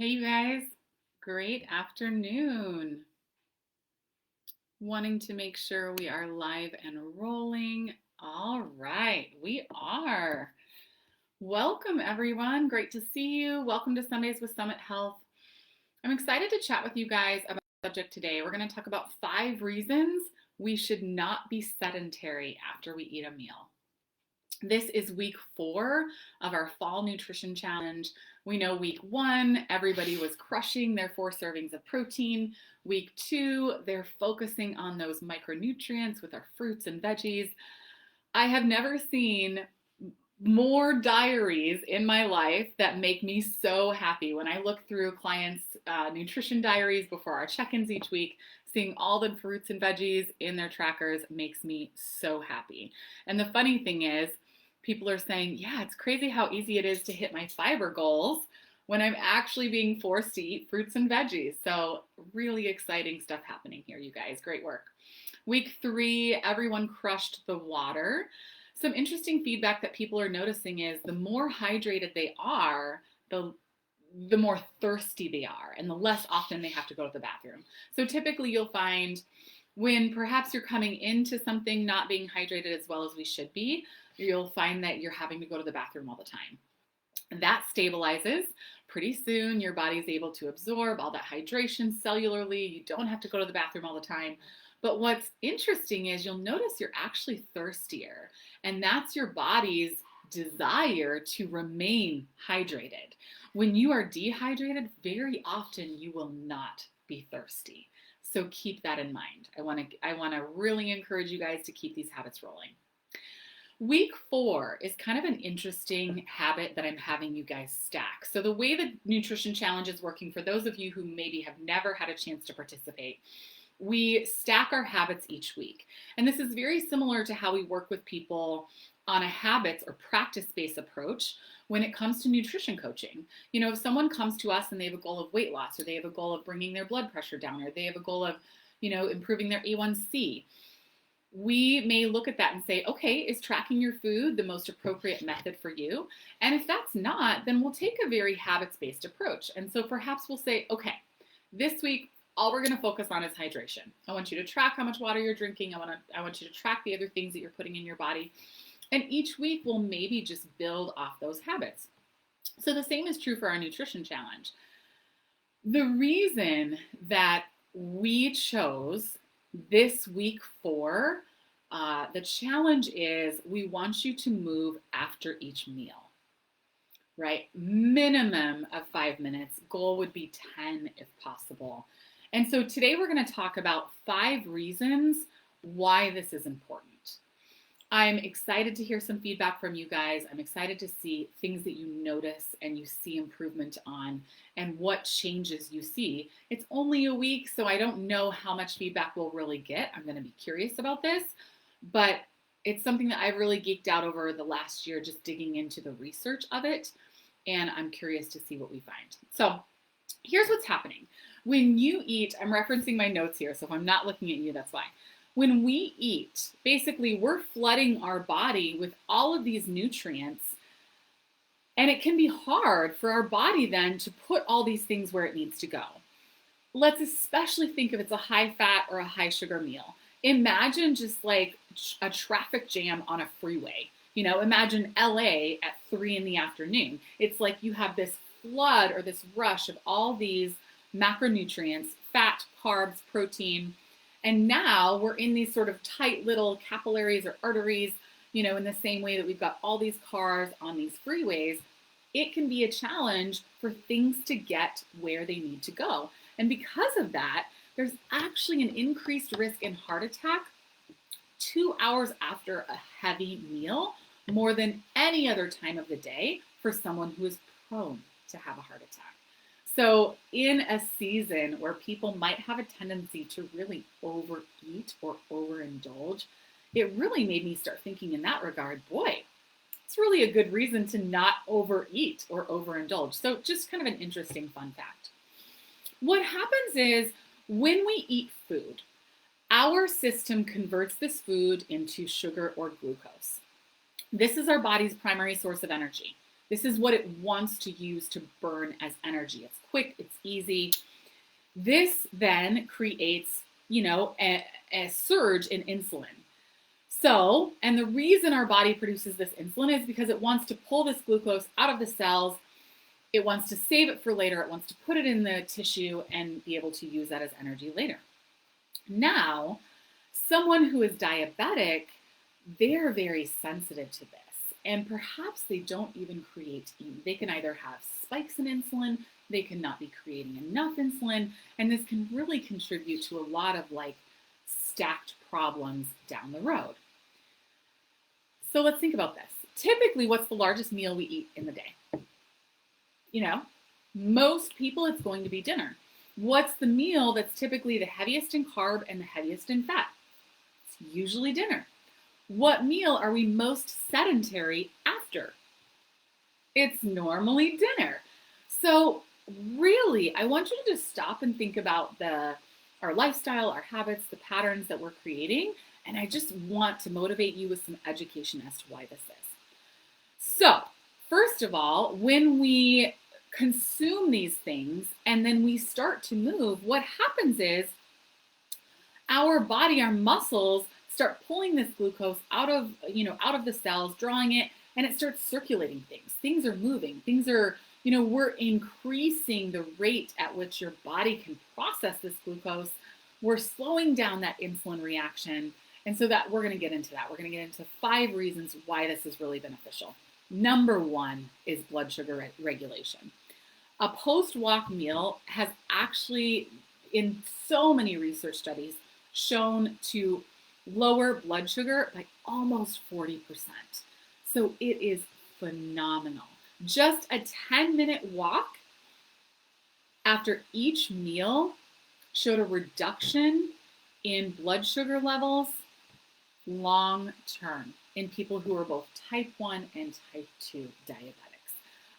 Hey, you guys. Great afternoon. Wanting to make sure we are live and rolling. All right, we are. Welcome, everyone. Great to see you. Welcome to Sundays with Summit Health. I'm excited to chat with you guys about the subject today. We're going to talk about 5 reasons we should not be sedentary after we eat a meal. This is week 4 of our fall nutrition challenge. We know week 1, everybody was crushing their 4 servings of protein. Week 2, they're focusing on those micronutrients with our fruits and veggies. I have never seen more diaries in my life that make me so happy. When I look through clients' nutrition diaries before our check-ins each week, seeing all the fruits and veggies in their trackers makes me so happy. And the funny thing is, people are saying, yeah, it's crazy how easy it is to hit my fiber goals when I'm actually being forced to eat fruits and veggies. So really exciting stuff happening here, you guys. Great work. Week 3, everyone crushed the water. Some interesting feedback that people are noticing is the more hydrated they are, the more thirsty they are, and the less often they have to go to the bathroom. So typically you'll find when perhaps you're coming into something not being hydrated as well as we should be, you'll find that you're having to go to the bathroom all the time. And that stabilizes. Pretty soon your body's able to absorb all that hydration cellularly. You don't have to go to the bathroom all the time. But what's interesting is you'll notice you're actually thirstier, and that's your body's desire to remain hydrated. When you are dehydrated, very often you will not be thirsty. So keep that in mind. I want to really encourage you guys to keep these habits rolling. Week 4 is kind of an interesting habit that I'm having you guys stack. So the way the nutrition challenge is working, for those of you who maybe have never had a chance to participate, we stack our habits each week. And this is very similar to how we work with people on a habits or practice-based approach when it comes to nutrition coaching. You know, if someone comes to us and they have a goal of weight loss, or they have a goal of bringing their blood pressure down, or they have a goal of, improving their A1C, we may look at that and say, okay, is tracking your food the most appropriate method for you? And if that's not, then we'll take a very habits-based approach. And so perhaps we'll say, okay, this week, all we're going to focus on is hydration. I want you to track how much water you're drinking. I want you to track the other things that you're putting in your body. And each week we'll maybe just build off those habits. So the same is true for our nutrition challenge. The reason that we chose this week 4, the challenge is we want you to move after each meal, right? Minimum of 5 minutes. Goal would be 10 if possible. And so today we're going to talk about 5 reasons why this is important. I'm excited to hear some feedback from you guys. I'm excited to see things that you notice and you see improvement on, and what changes you see. It's only a week, so I don't know how much feedback we'll really get. I'm going to be curious about this, but it's something that I've really geeked out over the last year, just digging into the research of it, and I'm curious to see what we find. So here's what's happening. When you eat, I'm referencing my notes here, so if I'm not looking at you, that's why. When we eat, basically we're flooding our body with all of these nutrients, and it can be hard for our body then to put all these things where it needs to go. Let's especially think if it's a high fat or a high sugar meal. Imagine just like a traffic jam on a freeway. Imagine LA at 3 in the afternoon. It's like you have this flood or this rush of all these macronutrients, fat, carbs, protein. And now we're in these sort of tight little capillaries or arteries, in the same way that we've got all these cars on these freeways. It can be a challenge for things to get where they need to go. And because of that, there's actually an increased risk in heart attack 2 hours after a heavy meal, more than any other time of the day for someone who is prone to have a heart attack. So in a season where people might have a tendency to really overeat or overindulge, it really made me start thinking in that regard, boy, it's really a good reason to not overeat or overindulge. So just kind of an interesting fun fact. What happens is when we eat food, our system converts this food into sugar or glucose. This is our body's primary source of energy. This is what it wants to use to burn as energy. It's quick, it's easy. This then creates, a surge in insulin. So, and the reason our body produces this insulin is because it wants to pull this glucose out of the cells. It wants to save it for later. It wants to put it in the tissue and be able to use that as energy later. Now, someone who is diabetic, they're very sensitive to this. And perhaps they don't even they can either have spikes in insulin, they can not be creating enough insulin, and this can really contribute to a lot of stacked problems down the road. So let's think about this. Typically, what's the largest meal we eat in the day? Most people, it's going to be dinner. What's the meal that's typically the heaviest in carb and the heaviest in fat? It's usually dinner. What meal are we most sedentary after? It's normally dinner. So really, I want you to just stop and think about our lifestyle, our habits, the patterns that we're creating. And I just want to motivate you with some education as to why this is. So first of all, when we consume these things and then we start to move, what happens is our body, our muscles start pulling this glucose out of the cells, drawing it, and it starts circulating things. Things are moving. Things are, we're increasing the rate at which your body can process this glucose. We're slowing down that insulin reaction. And so that we're going to get into that. We're going to get into 5 reasons why this is really beneficial. Number 1 is blood sugar regulation. A post-walk meal has actually, in so many research studies, shown to lower blood sugar by almost 40%. So it is phenomenal. Just a 10-minute walk after each meal showed a reduction in blood sugar levels long term in people who are both type 1 and type 2 diabetics.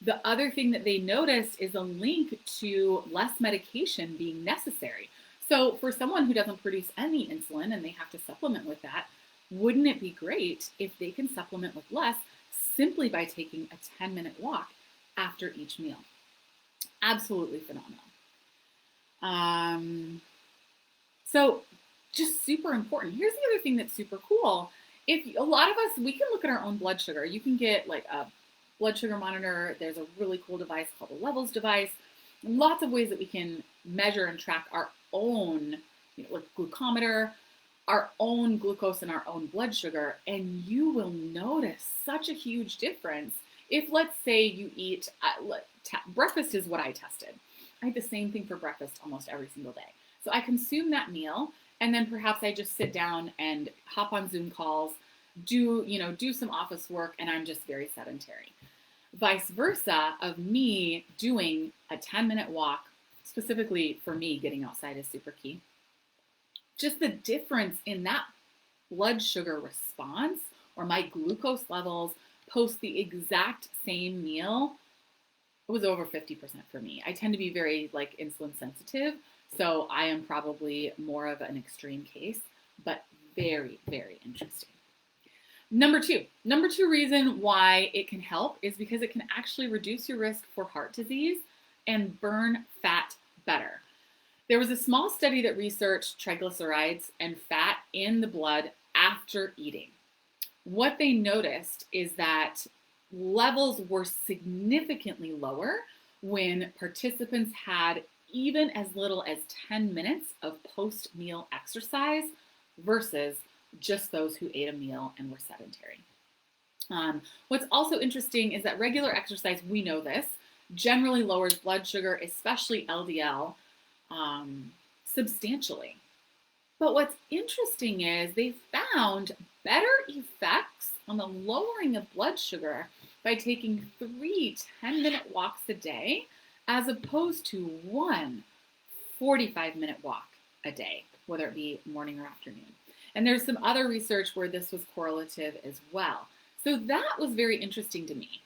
The other thing that they noticed is a link to less medication being necessary. So for someone who doesn't produce any insulin and they have to supplement with that, wouldn't it be great if they can supplement with less simply by taking a 10-minute walk after each meal? Absolutely phenomenal. So just super important. Here's the other thing that's super cool. If a lot of us, we can look at our own blood sugar. You can get a blood sugar monitor. There's a really cool device called a Levels device. Lots of ways that we can measure and track our own, glucometer, our own glucose and our own blood sugar. And you will notice such a huge difference if, let's say, you eat, breakfast is what I tested. I had the same thing for breakfast almost every single day. So I consume that meal, and then perhaps I just sit down and hop on Zoom calls, do some office work, and I'm just very sedentary. Vice versa of me doing a 10-minute walk, specifically for me, getting outside is super key. Just the difference in that blood sugar response or my glucose levels post the exact same meal, it was over 50% for me. I tend to be very insulin sensitive, so I am probably more of an extreme case, but very, very interesting. Number two reason why it can help is because it can actually reduce your risk for heart disease and burn fat better. There was a small study that researched triglycerides and fat in the blood after eating. What they noticed is that levels were significantly lower when participants had even as little as 10 minutes of post-meal exercise versus just those who ate a meal and were sedentary. What's also interesting is that regular exercise, we know this, generally lowers blood sugar, especially LDL, substantially. But what's interesting is they found better effects on the lowering of blood sugar by taking 3 10-minute walks a day as opposed to 1 45-minute walk a day, whether it be morning or afternoon. And there's some other research where this was correlative as well. So that was very interesting to me.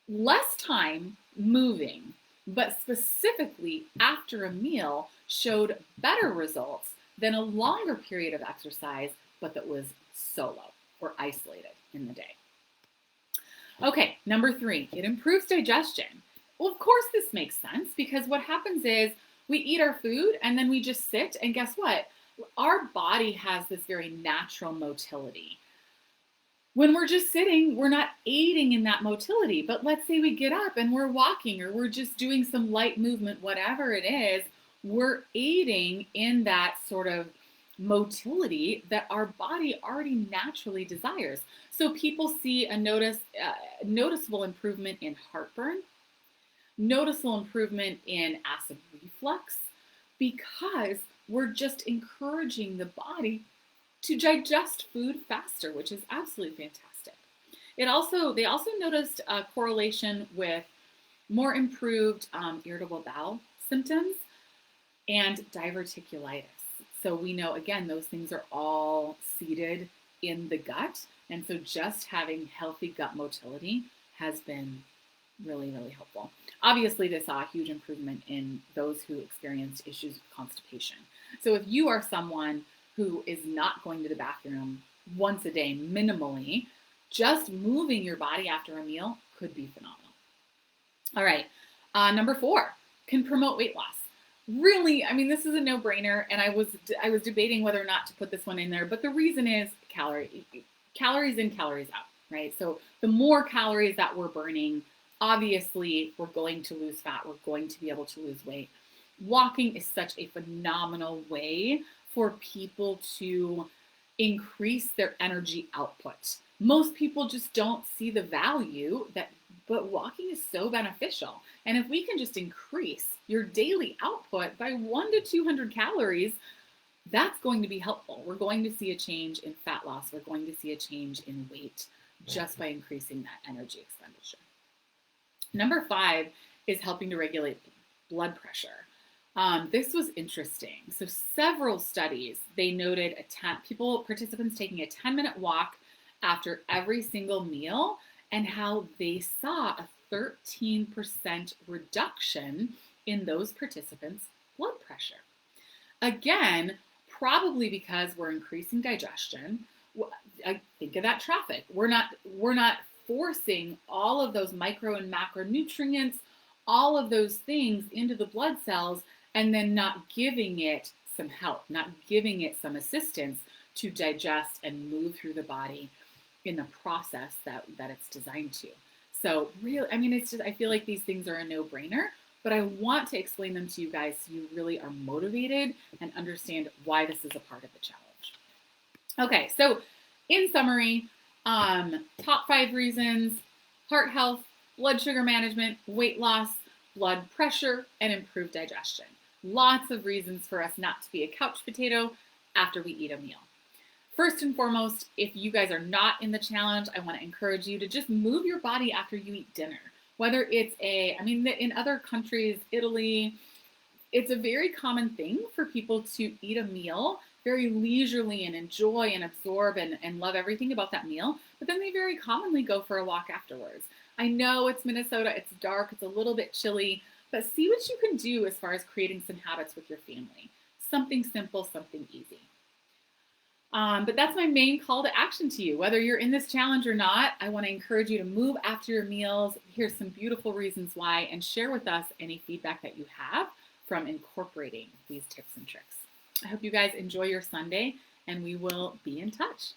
Less time moving, but specifically after a meal, showed better results than a longer period of exercise, but that was solo or isolated in the day. Okay, number 3, it improves digestion. Well, of course this makes sense because what happens is we eat our food and then we just sit, and guess what? Our body has this very natural motility. When we're just sitting, we're not aiding in that motility. But let's say we get up and we're walking or we're just doing some light movement, whatever it is, we're aiding in that sort of motility that our body already naturally desires. So people see a noticeable improvement in heartburn, noticeable improvement in acid reflux, because we're just encouraging the body to digest food faster, which is absolutely fantastic. They also noticed a correlation with more improved irritable bowel symptoms and diverticulitis. So we know, again, those things are all seated in the gut. And so just having healthy gut motility has been really, really helpful. Obviously, they saw a huge improvement in those who experienced issues with constipation. So if you are someone who is not going to the bathroom once a day minimally, just moving your body after a meal could be phenomenal. All right, number 4, can promote weight loss. Really, I mean, this is a no-brainer, and I was debating whether or not to put this one in there, but the reason is calories in, calories out, right? So the more calories that we're burning, obviously we're going to lose fat, we're going to be able to lose weight. Walking is such a phenomenal way for people to increase their energy output. Most people just don't see the value but walking is so beneficial. And if we can just increase your daily output by 100 to 200 calories, that's going to be helpful. We're going to see a change in fat loss. We're going to see a change in weight just by increasing that energy expenditure. Number 5 is helping to regulate blood pressure. This was interesting. So several studies, they noted participants taking a 10-minute walk after every single meal and how they saw a 13% reduction in those participants' blood pressure. Again, probably because we're increasing digestion. I think of that traffic. We're not forcing all of those micro and macronutrients, all of those things into the blood cells, and then not giving it some help, not giving it some assistance to digest and move through the body in the process that it's designed to. So really, I mean, it's just, I feel like these things are a no-brainer, but I want to explain them to you guys so you really are motivated and understand why this is a part of the challenge. Okay, so in summary, top 5 reasons: heart health, blood sugar management, weight loss, blood pressure, and improved digestion. Lots of reasons for us not to be a couch potato after we eat a meal. First and foremost, if you guys are not in the challenge, I want to encourage you to just move your body after you eat dinner. Whether it's in other countries, Italy, it's a very common thing for people to eat a meal very leisurely and enjoy and absorb and love everything about that meal, but then they very commonly go for a walk afterwards. I know it's Minnesota, it's dark, it's a little bit chilly, but see what you can do as far as creating some habits with your family. Something simple, something easy. But that's my main call to action to you. Whether you're in this challenge or not, I want to encourage you to move after your meals. Here's some beautiful reasons why, and share with us any feedback that you have from incorporating these tips and tricks. I hope you guys enjoy your Sunday, and we will be in touch.